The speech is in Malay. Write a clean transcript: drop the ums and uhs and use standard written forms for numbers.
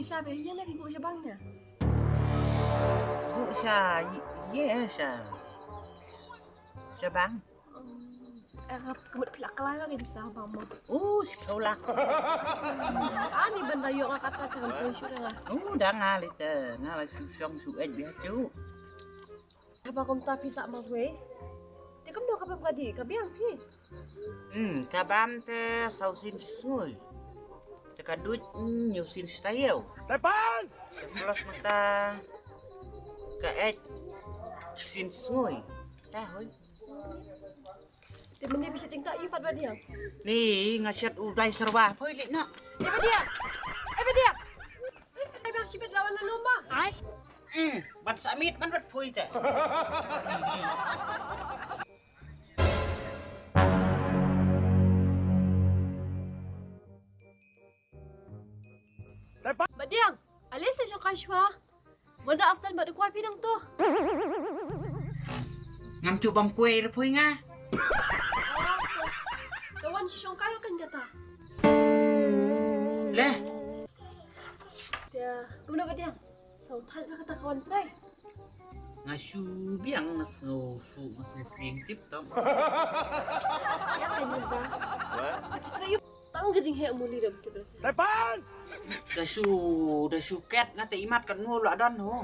bisa behnya nak ibu syabangnya. Bu sa, yes sa bang. Kemud pilak kelai lagi bisa bang mo. Sekolah. Ani benda yo kata kan pensiun lah. Dah ngalit ngalit susong suet biar cu. Apa kamu tak bisa mah gue? Dia kamu kapag kadi, kabiang pi. Kabam te sausin sngui. Te kadut nyusin stayel. Depan! Plus mata kaet sin sngui. Tahu. Dia mana bisa cinta you pat dia. Ni ngasyat uday serba. Poi lik nak. Dia. Dia. Ay bang sibit lawan na lomba. Ban samit man bat poi te. Badiang, alis sa kashwa. Benda asal bad kuai pinang tu. Ngam cu bam kue re poi nga. Kawan si Shongkai kan kata. Leh. Dia, kamu badiang. So tan kata kawan pray. Ngasu biang ngasu fu ngasu fing tip tom. Ya kan benda. Tapi terayu tang gajing he muli dah betul. Depan! Dah su ket ngate imat kan nu lo adon ho.